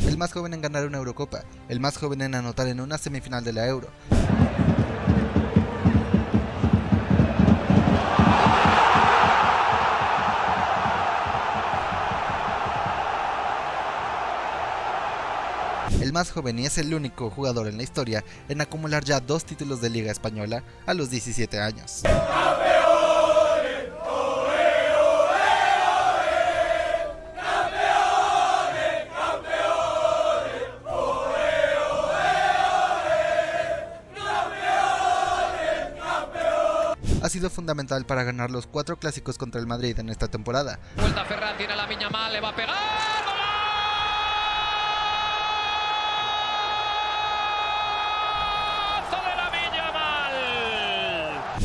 el más joven en ganar una Eurocopa, el más joven en anotar en una semifinal de la Euro. El más joven y es el único jugador en la historia en acumular ya 2 títulos de Liga Española a los 17 años. Ha sido fundamental para ganar los 4 clásicos contra el Madrid en esta temporada. Vuelta Ferran, tiene a Lamine Yamal, le va a pegar.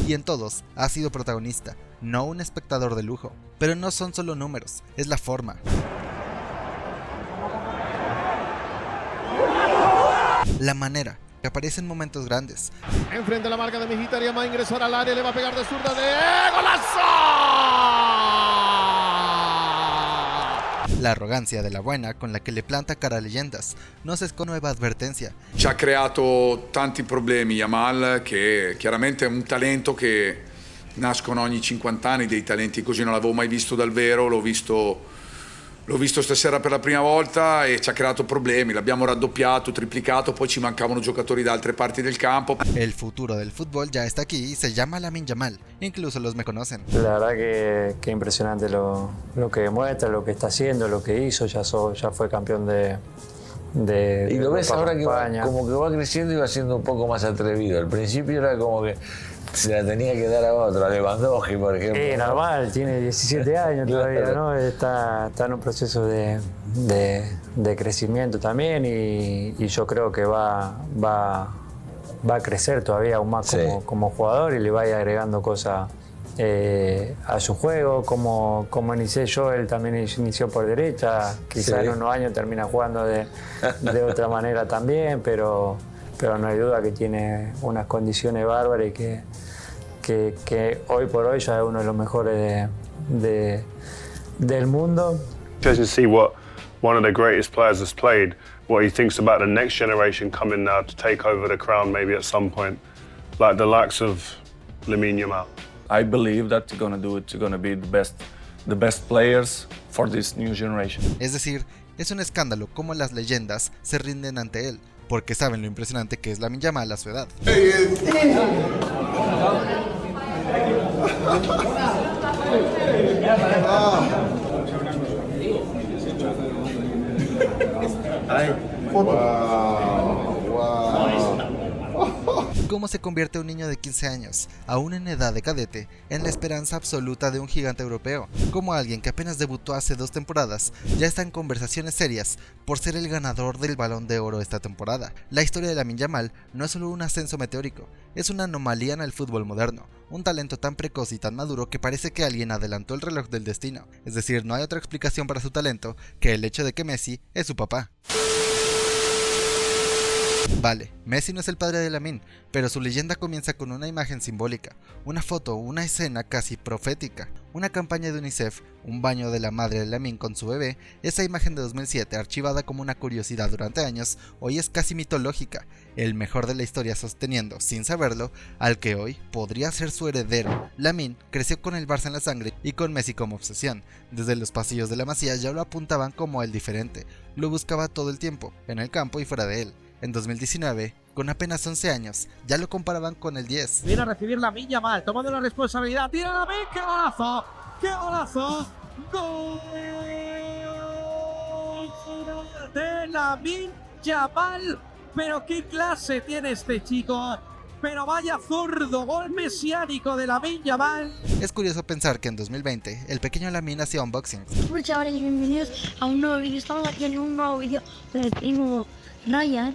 Y en todos ha sido protagonista, no un espectador de lujo. Pero no son solo números, es la forma. La manera, que aparece en momentos grandes. Enfrente a la marca de Mkhitaryan, va a ingresar al área, le va a pegar de zurda de ¡golazo! La arrogancia de la buena con la que le planta cara a leyendas no se esconde nueva advertencia. Ci ha creato tanti problemi Yamal, che chiaramente è un talento che nascono ogni 50 anni, dei talenti così non l'avevo mai visto dal vero, l'ho visto stasera per la prima volta e ci ha creato problemi, l'abbiamo raddoppiato, triplicato, poi ci mancavano giocatori da altre parti del campo. El futuro del fútbol ya está aquí y se llama Lamine Yamal, incluso los me conocen. La verdad que impresionante lo que demuestra, lo que está haciendo, lo que hizo, ya fue campeón de y lo ves ahora que España. como que va creciendo y va siendo un poco más atrevido. Al principio era como que se la tenía que dar a otro, a Lewandowski, por ejemplo. Sí, normal, tiene 17 años todavía, ¿no? Está en un proceso de crecimiento también y yo creo que va a crecer todavía aún más como jugador y le va a ir agregando cosas a su juego. Como inicié yo, él también inició por derecha, quizá en unos años termina jugando de otra manera también, pero no hay duda que tiene unas condiciones bárbaras y que hoy por hoy ya es uno de los mejores del mundo. Just to see what one of the greatest players has played, what he thinks about the next generation coming now to take over the crown maybe at some point, like the likes of Lamine Yamal. I believe that it's gonna be the best players for this new generation. Es decir, es un escándalo cómo las leyendas se rinden ante él, porque saben lo impresionante que es Lamine Yamal a su edad. ¿Cómo se convierte un niño de 15 años, aún en edad de cadete, en la esperanza absoluta de un gigante europeo? Como alguien que apenas debutó hace 2 temporadas, ya está en conversaciones serias por ser el ganador del Balón de Oro esta temporada. La historia de Lamine Yamal no es solo un ascenso meteórico, es una anomalía en el fútbol moderno, un talento tan precoz y tan maduro que parece que alguien adelantó el reloj del destino. Es decir, no hay otra explicación para su talento que el hecho de que Messi es su papá. Vale, Messi no es el padre de Lamine, pero su leyenda comienza con una imagen simbólica, una foto, una escena casi profética, una campaña de UNICEF, un baño de la madre de Lamine con su bebé. Esa imagen de 2007, archivada como una curiosidad durante años, hoy es casi mitológica, el mejor de la historia sosteniendo, sin saberlo, al que hoy podría ser su heredero. Lamine creció con el Barça en la sangre y con Messi como obsesión. Desde los pasillos de la Masía ya lo apuntaban como el diferente, lo buscaba todo el tiempo, en el campo y fuera de él. En 2019, con apenas 11 años, ya lo comparaban con el 10. Viene a recibir Lamine Yamal, tomando la responsabilidad. ¡Tira Lamine! ¡Qué golazo! ¡Qué golazo! ¡Gol de Lamine Yamal! Pero qué clase tiene este chico. Pero vaya zurdo, gol mesiánico de Lamine Yamal. Es curioso pensar que en 2020 el pequeño Lamine hacía unboxings. Hola chavales, bienvenidos a un nuevo vídeo. Estamos aquí en un nuevo vídeo del primo Ryan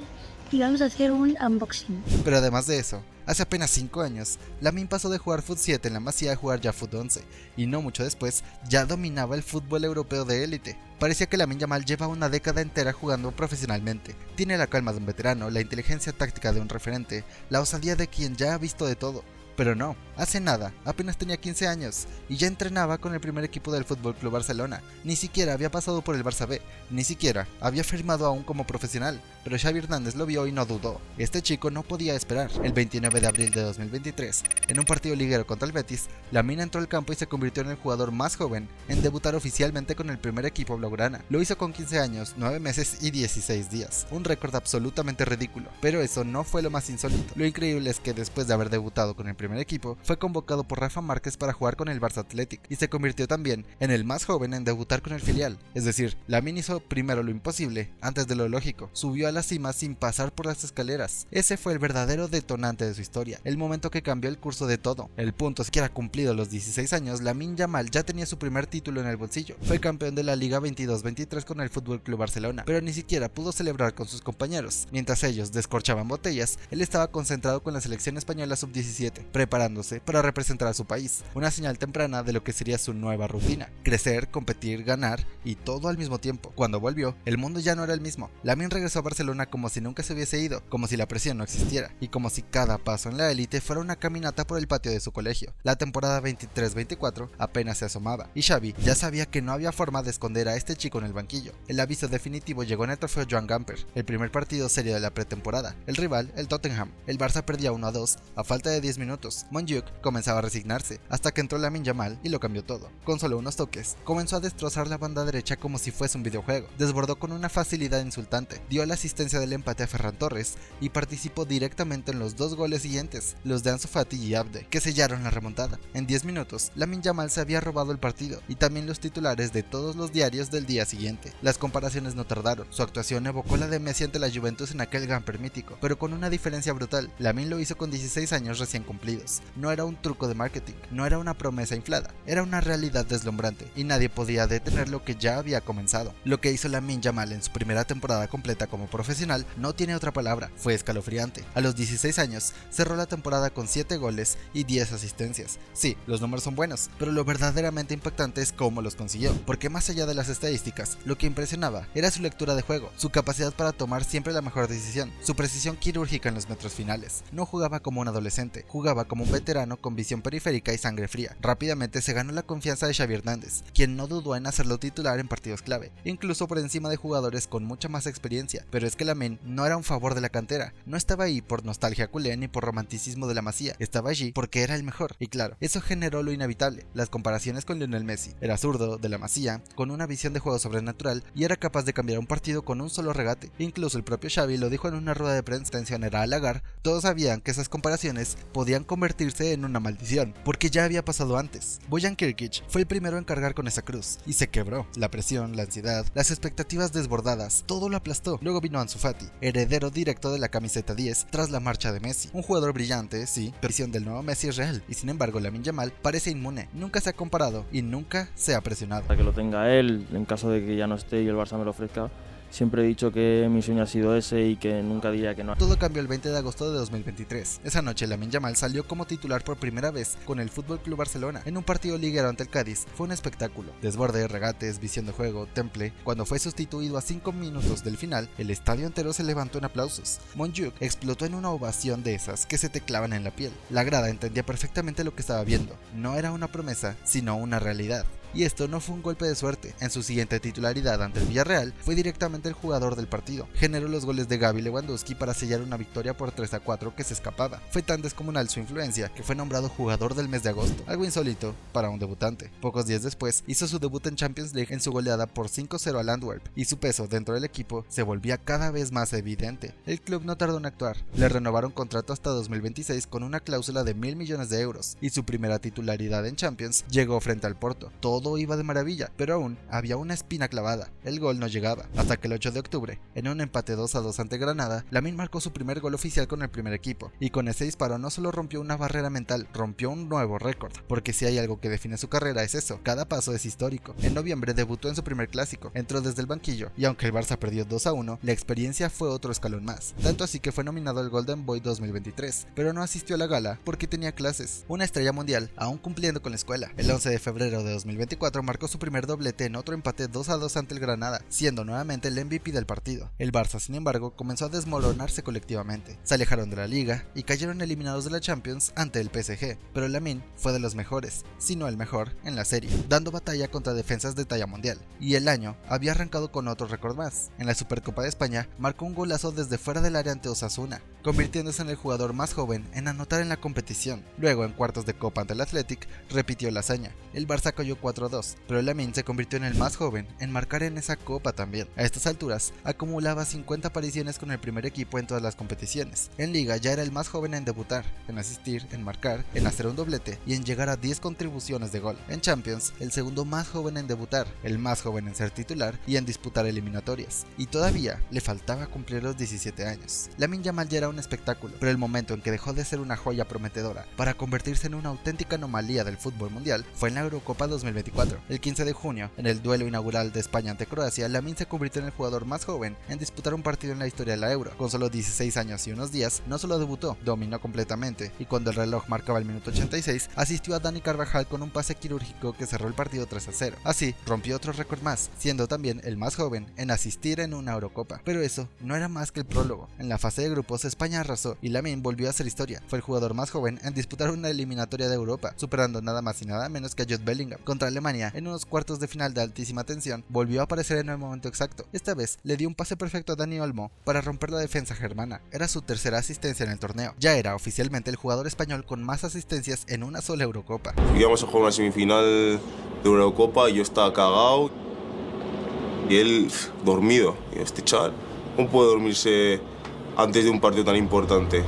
y vamos a hacer un unboxing. Pero además de eso, hace apenas 5 años, Lamine pasó de jugar Fut 7 en la Masía a jugar ya Fut 11, y no mucho después ya dominaba el fútbol europeo de élite. Parecía que Lamine Yamal lleva una década entera jugando profesionalmente. Tiene la calma de un veterano, la inteligencia táctica de un referente, la osadía de quien ya ha visto de todo. Pero no, hace nada, apenas tenía 15 años y ya entrenaba con el primer equipo del FC Barcelona. Ni siquiera había pasado por el Barça B, ni siquiera había firmado aún como profesional, pero Xavi Hernández lo vio y no dudó. Este chico no podía esperar. El 29 de abril de 2023, en un partido liguero contra el Betis, Lamine entró al campo y se convirtió en el jugador más joven en debutar oficialmente con el primer equipo blaugrana. Lo hizo con 15 años, 9 meses y 16 días, un récord absolutamente ridículo, pero eso no fue lo más insólito. Lo increíble es que después de haber debutado con el primer equipo, fue convocado por Rafa Márquez para jugar con el Barça Athletic y se convirtió también en el más joven en debutar con el filial. Es decir, Lamine hizo primero lo imposible antes de lo lógico, subió a la cima sin pasar por las escaleras. Ese fue el verdadero detonante de su historia, el momento que cambió el curso de todo. El punto es que, era cumplido los 16 años, Lamine Yamal ya tenía su primer título en el bolsillo. Fue campeón de la Liga 22-23 con el FC Barcelona, pero ni siquiera pudo celebrar con sus compañeros. Mientras ellos descorchaban botellas, él estaba concentrado con la selección española sub-17, preparándose para representar a su país, una señal temprana de lo que sería su nueva rutina: crecer, competir, ganar y todo al mismo tiempo. Cuando volvió, el mundo ya no era el mismo. Lamine regresó a Barcelona como si nunca se hubiese ido, como si la presión no existiera y como si cada paso en la élite fuera una caminata por el patio de su colegio. La temporada 23-24 apenas se asomaba y Xavi ya sabía que no había forma de esconder a este chico en el banquillo. El aviso definitivo llegó en el trofeo Joan Gamper, el primer partido serio de la pretemporada. El rival, el Tottenham. El Barça perdía 1-2 a falta de 10 minutos. Montjuic comenzaba a resignarse hasta que entró Lamine Yamal y lo cambió todo. Con solo unos toques, comenzó a destrozar la banda derecha como si fuese un videojuego. Desbordó con una facilidad insultante, dio la asistencia del empate a Ferran Torres y participó directamente en los 2 goles siguientes, los de Ansu Fati y Abde, que sellaron la remontada. En 10 minutos, Lamine Yamal se había robado el partido y también los titulares de todos los diarios del día siguiente. Las comparaciones no tardaron. Su actuación evocó la de Messi ante la Juventus en aquel Gamper mítico, pero con una diferencia brutal. Lamine lo hizo con 16 años recién cumplidos. No era un truco de marketing, no era una promesa inflada, era una realidad deslumbrante y nadie podía detener lo que ya había comenzado. Lo que hizo Lamine Yamal en su primera temporada completa como profesional no tiene otra palabra, fue escalofriante. A los 16 años cerró la temporada con 7 goles y 10 asistencias. Sí, los números son buenos, pero lo verdaderamente impactante es cómo los consiguió, porque más allá de las estadísticas, lo que impresionaba era su lectura de juego, su capacidad para tomar siempre la mejor decisión, su precisión quirúrgica en los metros finales. No jugaba como un adolescente, jugaba como un veterano con visión periférica y sangre fría. Rápidamente se ganó la confianza de Xavi Hernández, quien no dudó en hacerlo titular en partidos clave, incluso por encima de jugadores con mucha más experiencia. Pero es que Lamine no era un favor de la cantera, no estaba ahí por nostalgia culé ni por romanticismo de la Masía, estaba allí porque era el mejor. Y claro, eso generó lo inevitable, las comparaciones con Lionel Messi. Era zurdo, de la Masía, con una visión de juego sobrenatural y era capaz de cambiar un partido con un solo regate. Incluso el propio Xavi lo dijo en una rueda de prensa. La intención era halagar. Todos sabían que esas comparaciones podían convertirse en una maldición, porque ya había pasado antes. Bojan Kirkic fue el primero en cargar con esa cruz y se quebró. La presión, la ansiedad, las expectativas desbordadas, todo lo aplastó. Luego vino Ansu Fati, heredero directo de la camiseta 10 tras la marcha de Messi. Un jugador brillante, sí, pero la visión del nuevo Messi es real y sin embargo Lamine Yamal parece inmune. Nunca se ha comparado y nunca se ha presionado. Para que lo tenga él, en caso de que ya no esté y el Barça me lo ofrezca. Siempre he dicho que mi sueño ha sido ese y que nunca diría que no. Todo cambió el 20 de agosto de 2023. Esa noche Lamine Yamal salió como titular por primera vez con el FC Barcelona en un partido liguero ante el Cádiz. Fue un espectáculo. Desborde, regates, visión de juego, temple. Cuando fue sustituido a 5 minutos del final, el estadio entero se levantó en aplausos. Montjuic explotó en una ovación de esas que se te clavan en la piel. La grada entendía perfectamente lo que estaba viendo. No era una promesa, sino una realidad. Y esto no fue un golpe de suerte. En su siguiente titularidad ante el Villarreal, fue directamente el jugador del partido. Generó los goles de Gavi Lewandowski para sellar una victoria por 3-4 que se escapaba. Fue tan descomunal su influencia que fue nombrado jugador del mes de agosto, algo insólito para un debutante. Pocos días después, hizo su debut en Champions League en su goleada por 5-0 al Antwerp, y su peso dentro del equipo se volvía cada vez más evidente. El club no tardó en actuar. Le renovaron contrato hasta 2026 con una cláusula de 1.000 millones de euros, y su primera titularidad en Champions llegó frente al Porto. Todo iba de maravilla, pero aún había una espina clavada. El gol no llegaba, hasta que el 8 de octubre, en un empate 2-2 ante Granada, Lamine marcó su primer gol oficial con el primer equipo, y con ese disparo no solo rompió una barrera mental, rompió un nuevo récord, porque si hay algo que define su carrera es eso, cada paso es histórico. En noviembre debutó en su primer clásico, entró desde el banquillo, y aunque el Barça perdió 2-1, la experiencia fue otro escalón más, tanto así que fue nominado al Golden Boy 2023, pero no asistió a la gala porque tenía clases. Una estrella mundial, aún cumpliendo con la escuela. El 11 de febrero de 2023, 2024 marcó su primer doblete en otro empate 2-2 ante el Granada, siendo nuevamente el MVP del partido. El Barça, sin embargo, comenzó a desmoronarse colectivamente. Se alejaron de la liga y cayeron eliminados de la Champions ante el PSG, pero Lamine fue de los mejores, si no el mejor, en la serie, dando batalla contra defensas de talla mundial. Y el año había arrancado con otro récord más. En la Supercopa de España marcó un golazo desde fuera del área ante Osasuna, convirtiéndose en el jugador más joven en anotar en la competición. Luego, en cuartos de Copa ante el Athletic, repitió la hazaña. El Barça cayó 4-2, pero Lamine se convirtió en el más joven en marcar en esa Copa también. A estas alturas, acumulaba 50 apariciones con el primer equipo en todas las competiciones. En Liga ya era el más joven en debutar, en asistir, en marcar, en hacer un doblete y en llegar a 10 contribuciones de gol. En Champions, el segundo más joven en debutar, el más joven en ser titular y en disputar eliminatorias. Y todavía le faltaba cumplir los 17 años. Lamine Yamal ya era un espectáculo, pero el momento en que dejó de ser una joya prometedora para convertirse en una auténtica anomalía del fútbol mundial fue en la Eurocopa 2024. El 15 de junio, en el duelo inaugural de España ante Croacia, Lamine se convirtió en el jugador más joven en disputar un partido en la historia de la Euro. Con solo 16 años y unos días, no solo debutó, dominó completamente, y cuando el reloj marcaba el minuto 86, asistió a Dani Carvajal con un pase quirúrgico que cerró el partido 3-0. Así, rompió otro récord más, siendo también el más joven en asistir en una Eurocopa. Pero eso no era más que el prólogo. En la fase de grupos, España arrasó y Lamine volvió a hacer historia. Fue el jugador más joven en disputar una eliminatoria de Europa, superando nada más y nada menos que a Jude Bellingham. Contra Alemania, en unos cuartos de final de altísima tensión, volvió a aparecer en el momento exacto. Esta vez le dio un pase perfecto a Dani Olmo para romper la defensa germana. Era su tercera asistencia en el torneo. Ya era oficialmente el jugador español con más asistencias en una sola Eurocopa. Íbamos a jugar una semifinal de una Eurocopa y yo estaba cagado y él dormido. Y este chaval, ¿cómo puede dormirse antes de un partido tan importante?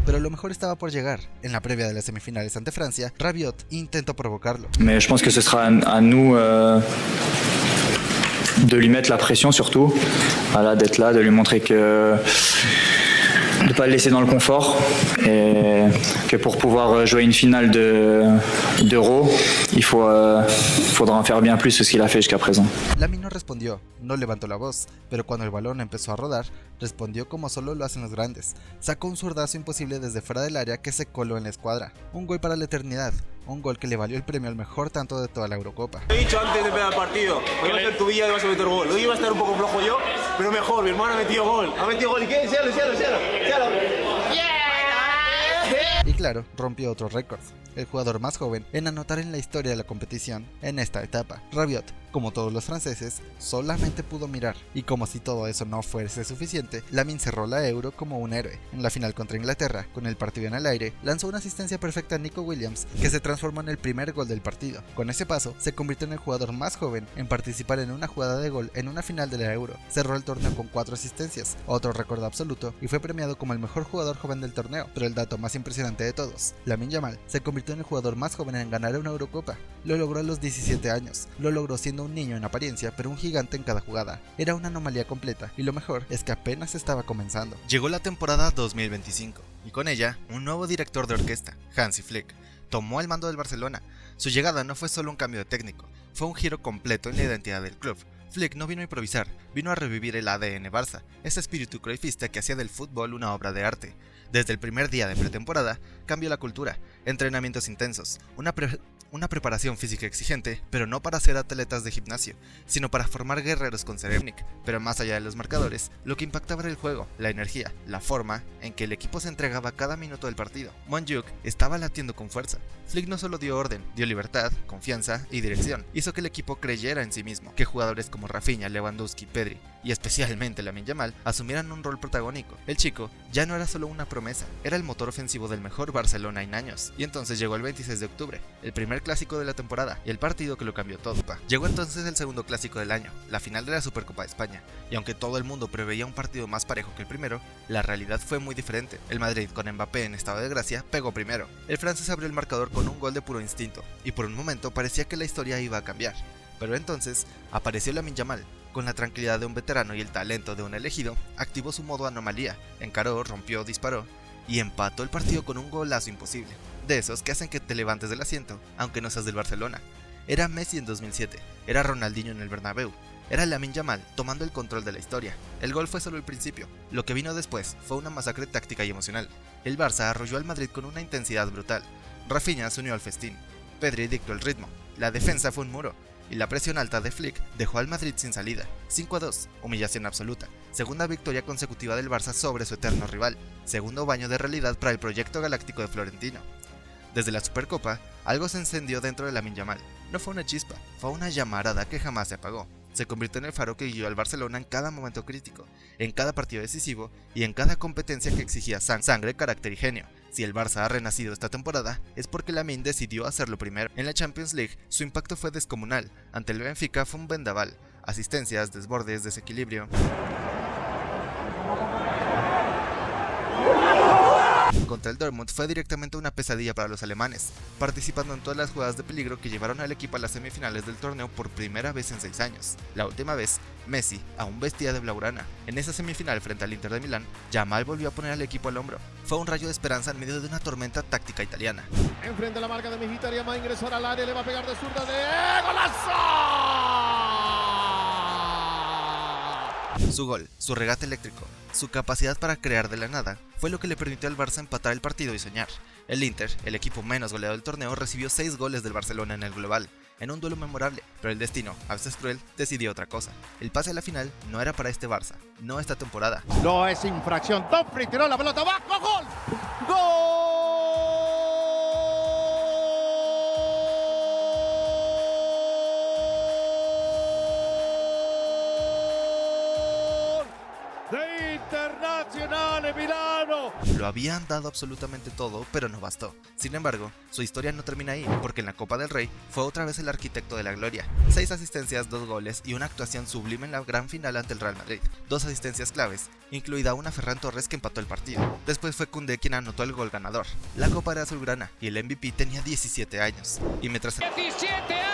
Pero lo mejor estaba por llegar. En la previa de las semifinales ante Francia, Rabiot intentó provocarlo. Mais je pense que ce sera à nous de lui mettre la pression surtout, voilà, d'être là, de lui montrer que de ne pas le laisser dans le confort et que pour pouvoir jouer une finale d'Euro, il faudra en faire bien plus que ce qu'il a fait jusqu'à présent. Lamine no respondió, no levantó la voz, pero cuando el balón empezó a rodar, respondió como solo lo hacen los grandes. Sacó un zurdazo imposible desde fuera del área que se coló en la escuadra. Un gol para la eternidad, un gol que le valió el premio al mejor tanto de toda la Eurocopa. He dicho antes de empezar el partido, hoy va a ser tu día y vas a meter gol. Hoy iba a estar un poco flojo yo, pero mejor, mi hermano ha metido gol. Ha metido gol y ¿qué? Cielo. Y claro, rompió otro récord. El jugador más joven en anotar en la historia de la competición en esta etapa. Rabiot, como todos los franceses, solamente pudo mirar, y como si todo eso no fuese suficiente, Lamine cerró la Euro como un héroe. En la final contra Inglaterra, con el partido en el aire, lanzó una asistencia perfecta a Nico Williams, que se transformó en el primer gol del partido. Con ese paso, se convirtió en el jugador más joven en participar en una jugada de gol en una final de la Euro. Cerró el torneo con 4 asistencias, otro récord absoluto, y fue premiado como el mejor jugador joven del torneo. Pero el dato más impresionante de todos, Lamine Yamal se convirtió en el jugador más joven en ganar una Eurocopa. Lo logró a los 17 años, lo logró siendo un niño en apariencia, pero un gigante en cada jugada. Era una anomalía completa, y lo mejor es que apenas estaba comenzando. Llegó la temporada 2025, y con ella, un nuevo director de orquesta, Hansi Flick, tomó el mando del Barcelona. Su llegada no fue solo un cambio de técnico, fue un giro completo en la identidad del club. Flick no vino a improvisar, vino a revivir el ADN Barça, ese espíritu cruyffista que hacía del fútbol una obra de arte. Desde el primer día de pretemporada, cambió la cultura, entrenamientos intensos, una preparación física exigente, pero no para ser atletas de gimnasio, sino para formar guerreros con cerebro. Pero más allá de los marcadores, lo que impactaba era el juego, la energía, la forma en que el equipo se entregaba cada minuto del partido. Montjuic estaba latiendo con fuerza. Flick no solo dio orden, dio libertad, confianza y dirección. Hizo que el equipo creyera en sí mismo, que jugadores como Rafinha, Lewandowski, Pedri y especialmente Lamine Yamal asumieran un rol protagónico. El chico ya no era solo una promesa, era el motor ofensivo del mejor Barcelona en años. Y entonces llegó el 26 de octubre, el primer clásico de la temporada y el partido que lo cambió todo. Llegó entonces el segundo clásico del año, la final de la Supercopa de España, y aunque todo el mundo preveía un partido más parejo que el primero, la realidad fue muy diferente. El Madrid, con Mbappé en estado de gracia, pegó primero. El francés abrió el marcador con un gol de puro instinto, y por un momento parecía que la historia iba a cambiar. Pero entonces apareció Lamine Yamal. Con la tranquilidad de un veterano y el talento de un elegido, activó su modo anomalía, encaró, rompió, disparó y empató el partido con un golazo imposible, de esos que hacen que te levantes del asiento, aunque no seas del Barcelona. Era Messi en 2007, era Ronaldinho en el Bernabéu, era Lamine Yamal tomando el control de la historia. El gol fue solo el principio, lo que vino después fue una masacre táctica y emocional. El Barça arrolló al Madrid con una intensidad brutal, Rafinha se unió al festín, Pedri dictó el ritmo, la defensa fue un muro, y la presión alta de Flick dejó al Madrid sin salida. 5-2, humillación absoluta. Segunda victoria consecutiva del Barça sobre su eterno rival. Segundo baño de realidad para el proyecto galáctico de Florentino. Desde la Supercopa, algo se encendió dentro de Lamine Yamal. No fue una chispa, fue una llamarada que jamás se apagó. Se convirtió en el faro que guió al Barcelona en cada momento crítico, en cada partido decisivo y en cada competencia que exigía sangre, carácter y genio. Si el Barça ha renacido esta temporada, es porque Lamine decidió hacerlo primero. En la Champions League, su impacto fue descomunal. Ante el Benfica fue un vendaval. Asistencias, desbordes, desequilibrio. Contra el Dortmund fue directamente una pesadilla para los alemanes, participando en todas las jugadas de peligro que llevaron al equipo a las semifinales del torneo por primera vez en 6 años. La última vez, Messi aún vestía de blaugrana. En esa semifinal frente al Inter de Milán, Yamal volvió a poner al equipo al hombro. Fue un rayo de esperanza en medio de una tormenta táctica italiana. Enfrente la marca de Mkhitaryan, va a ingresar al área, le va a pegar de zurda de ¡golazo! Su gol, su regate eléctrico, su capacidad para crear de la nada, fue lo que le permitió al Barça empatar el partido y soñar. El Inter, el equipo menos goleado del torneo, recibió 6 goles del Barcelona en el global, en un duelo memorable, pero el destino, a veces cruel, decidió otra cosa. El pase a la final no era para este Barça, no esta temporada. No es infracción, Dumfries tiró la pelota abajo, ¡gol! ¡Gol! De Internazionale Milano. Lo habían dado absolutamente todo, pero no bastó. Sin embargo, su historia no termina ahí, porque en la Copa del Rey fue otra vez el arquitecto de la gloria. 6 asistencias, 2 goles y una actuación sublime en la gran final ante el Real Madrid. 2 asistencias claves, incluida una Ferran Torres que empató el partido. Después fue Koundé quien anotó el gol ganador. La Copa era azulgrana y el MVP tenía 17 años. Y mientras... ¡17 años!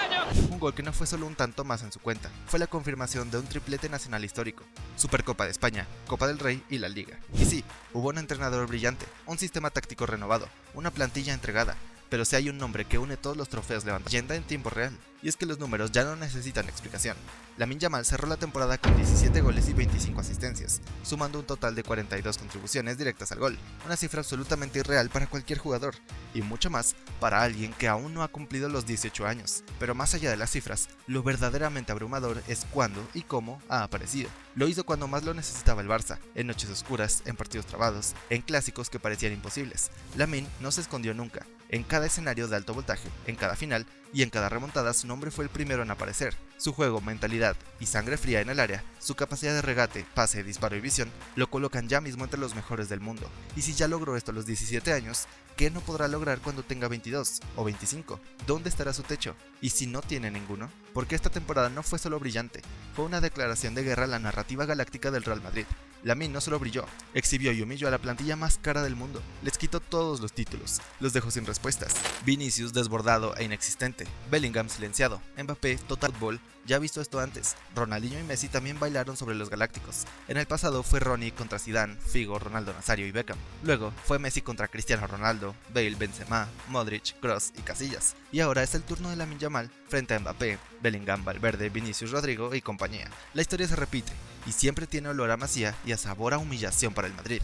Un gol que no fue solo un tanto más en su cuenta, fue la confirmación de un triplete nacional histórico. Supercopa de España, Copa del Rey y la Liga. Y sí, hubo un entrenador brillante, un sistema táctico renovado, una plantilla entregada, pero si hay un nombre que une todos los trofeos levantados, leyenda en tiempo real, y es que los números ya no necesitan explicación. Lamine Yamal cerró la temporada con 17 goles y 25 asistencias, sumando un total de 42 contribuciones directas al gol, una cifra absolutamente irreal para cualquier jugador, y mucho más para alguien que aún no ha cumplido los 18 años. Pero más allá de las cifras, lo verdaderamente abrumador es cuándo y cómo ha aparecido. Lo hizo cuando más lo necesitaba el Barça, en noches oscuras, en partidos trabados, en clásicos que parecían imposibles. Lamine no se escondió nunca. En cada escenario de alto voltaje, en cada final y en cada remontada su nombre fue el primero en aparecer. Su juego, mentalidad y sangre fría en el área, su capacidad de regate, pase, disparo y visión, lo colocan ya mismo entre los mejores del mundo. Y si ya logró esto a los 17 años, ¿qué no podrá lograr cuando tenga 22 o 25? ¿Dónde estará su techo? ¿Y si no tiene ninguno? Porque esta temporada no fue solo brillante, fue una declaración de guerra a la narrativa galáctica del Real Madrid. Lamine no solo brilló, exhibió y humilló a la plantilla más cara del mundo, les quitó todos los títulos, los dejó sin respuestas. Vinicius desbordado e inexistente, Bellingham silenciado, Mbappé total fútbol, ya visto esto antes. Ronaldinho y Messi también bailaron sobre los galácticos. En el pasado fue Ronnie contra Zidane, Figo, Ronaldo Nazario y Beckham. Luego fue Messi contra Cristiano Ronaldo, Bale, Benzema, Modric, Kroos y Casillas. Y ahora es el turno de Lamine Yamal frente a Mbappé, Bellingham, Valverde, Vinicius, Rodrigo y compañía. La historia se repite y siempre tiene olor a masía y a sabor a humillación para el Madrid.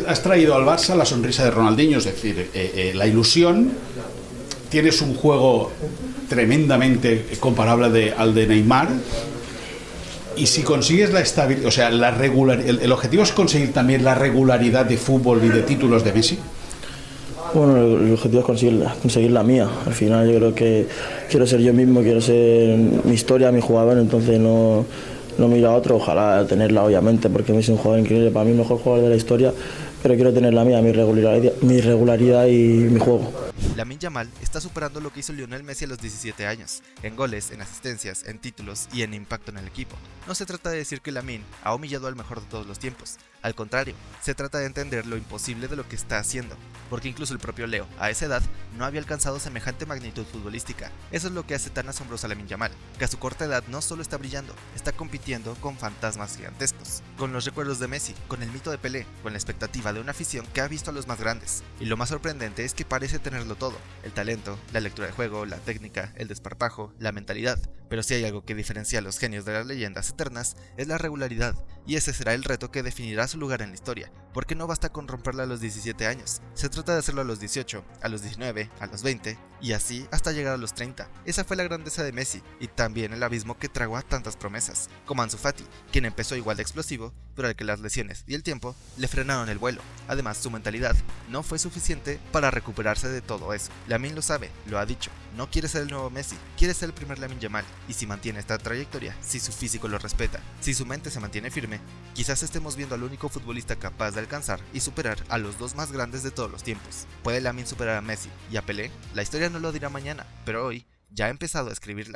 Has traído al Barça la sonrisa de Ronaldinho, es decir, la ilusión. Tienes un juego tremendamente comparable al de Neymar. Y si consigues la estabilidad, o sea, el objetivo es conseguir también la regularidad de fútbol y de títulos de Messi. Bueno, el objetivo es conseguir la mía. Al final yo creo que quiero ser yo mismo, quiero ser mi historia, mi jugador, entonces no miro a otro, ojalá tenerla obviamente, porque Messi es un jugador increíble, para mí el mejor jugador de la historia, pero quiero tener la mía, mi regularidad y mi juego. Lamine Yamal está superando lo que hizo Lionel Messi a los 17 años, en goles, en asistencias, en títulos y en impacto en el equipo. No se trata de decir que Lamine ha humillado al mejor de todos los tiempos, al contrario, se trata de entender lo imposible de lo que está haciendo, porque incluso el propio Leo, a esa edad, no había alcanzado semejante magnitud futbolística. Eso es lo que hace tan asombroso a Lamine Yamal, que a su corta edad no solo está brillando, está compitiendo con fantasmas gigantescos, con los recuerdos de Messi, con el mito de Pelé, con la expectativa de una afición que ha visto a los más grandes, y lo más sorprendente es que parece tenerlo todo, el talento, la lectura de juego, la técnica, el desparpajo, la mentalidad, Pero si hay algo que diferencia a los genios de las leyendas eternas, es la regularidad, y ese será el reto que definirá su lugar en la historia, porque no basta con romperla a los 17 años, se trata de hacerlo a los 18, a los 19, a los 20, y así hasta llegar a los 30. Esa fue la grandeza de Messi, y también el abismo que tragó a tantas promesas, como Ansu Fati, quien empezó igual de explosivo, pero al que las lesiones y el tiempo le frenaron el vuelo. Además, su mentalidad no fue suficiente para recuperarse de todo eso. Lamine lo sabe, lo ha dicho, no quiere ser el nuevo Messi, quiere ser el primer Lamine Yamal, y si mantiene esta trayectoria, si su físico lo respeta, si su mente se mantiene firme, quizás estemos viendo al único futbolista capaz de alcanzar y superar a los dos más grandes de todos los tiempos. ¿Puede Lamine superar a Messi y a Pelé? La historia no lo dirá mañana, pero hoy ya ha empezado a escribirla.